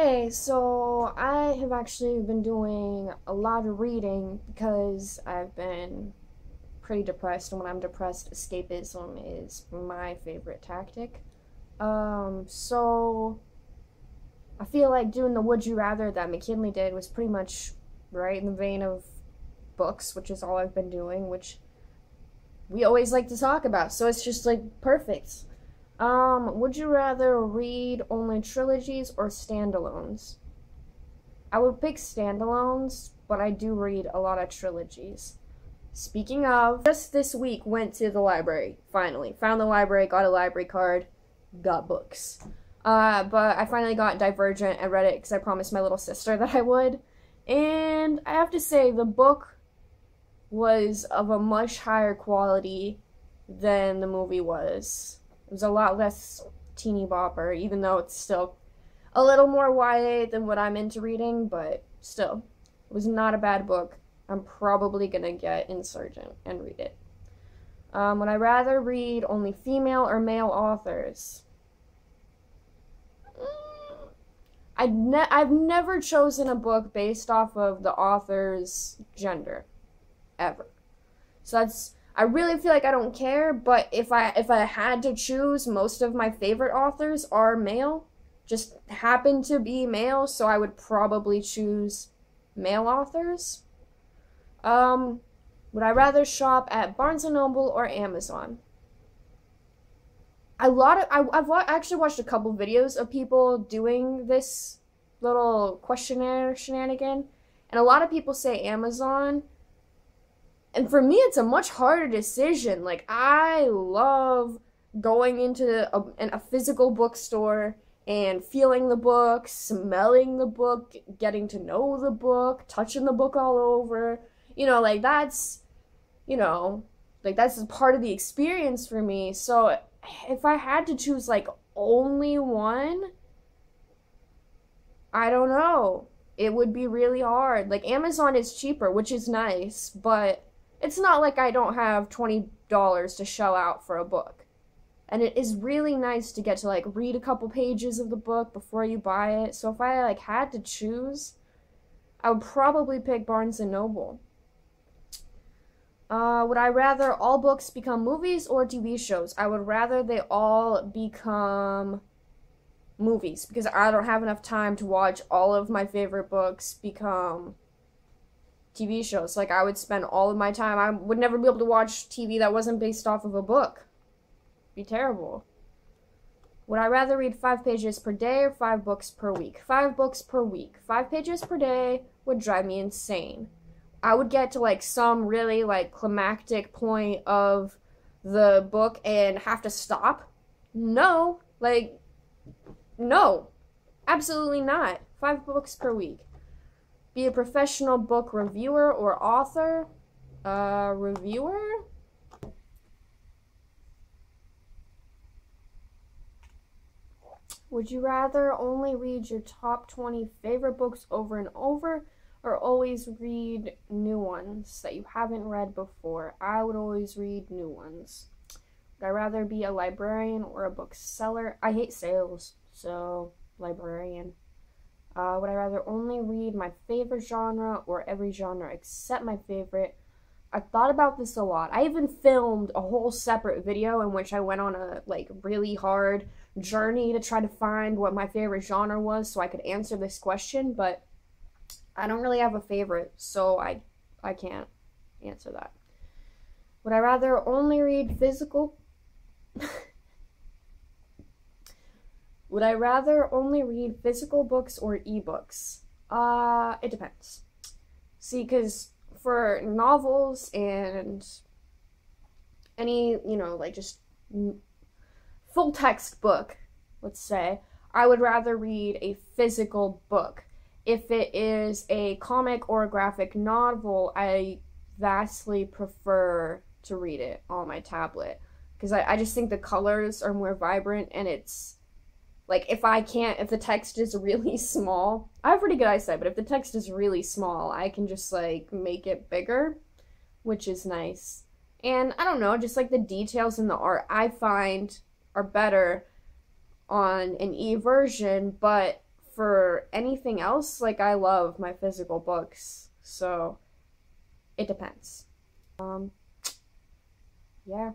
Hey, so I have actually been doing a lot of reading because I've been pretty depressed, and when I'm depressed, escapism is my favorite tactic. So I feel like doing the Would You Rather that McKinley did was pretty much right in the vein of books, which is all I've been doing, which we always like to talk about, so it's just like perfect. Would you rather read only trilogies or standalones? I would pick standalones, but I do read a lot of trilogies. Speaking of, just this week went to the library, finally. Found the library, got a library card, got books. But I finally got Divergent and read it because I promised my little sister that I would. And I have to say, the book was of a much higher quality than the movie was. It was a lot less teeny bopper, even though it's still a little more YA than what I'm into reading, but still, it was not a bad book. I'm probably gonna get Insurgent and read it. Would I rather read only female or male authors? I've never chosen a book based off of the author's gender, ever. So I really feel like I don't care, but if I had to choose, most of my favorite authors are male, just happen to be male, so I would probably choose male authors. Would I rather shop at Barnes& and Noble or Amazon? I've actually watched a couple videos of people doing this little questionnaire shenanigan, and a lot of people say Amazon. And for me, it's a much harder decision. Like, I love going into a physical bookstore and feeling the book, smelling the book, getting to know the book, touching the book all over. Like, that's part of the experience for me. So if I had to choose, like, only one, I don't know. It would be really hard. Like, Amazon is cheaper, which is nice, but it's not like I don't have $20 to shell out for a book. And it is really nice to get to, like, read a couple pages of the book before you buy it. So if I, like, had to choose, I would probably pick Barnes & Noble. Would I rather all books become movies or TV shows? I would rather they all become movies, because I don't have enough time to watch all of my favorite books become TV shows. Like, I would spend all of my time. I would never be able to watch TV that wasn't based off of a book. It'd be terrible. Would I rather read 5 pages per day or 5 books per week? 5 books per week. 5 pages per day would drive me insane. I would get to, like, some really, like, climactic point of the book and have to stop. No. Like, no. Absolutely not. 5 books per week. Be a professional book reviewer or author. Reviewer? Would you rather only read your top 20 favorite books over and over, or always read new ones that you haven't read before? I would always read new ones. Would I rather be a librarian or a bookseller? I hate sales, so librarian. Would I rather only read my favorite genre or every genre except my favorite? I thought about this a lot. I even filmed a whole separate video in which I went on a, like, really hard journey to try to find what my favorite genre was so I could answer this question, but I don't really have a favorite, so I can't answer that. Would I rather only read physical... Would I rather only read physical books or ebooks? It depends. See, because for novels and any, like, just full text book, let's say, I would rather read a physical book. If it is a comic or a graphic novel, I vastly prefer to read it on my tablet, because I just think the colors are more vibrant, and it's like, if the text is really small, I have pretty good eyesight, but if the text is really small, I can just, like, make it bigger, which is nice. And, I don't know, just, like, the details in the art I find are better on an e-version, but for anything else, like, I love my physical books, so it depends. Yeah.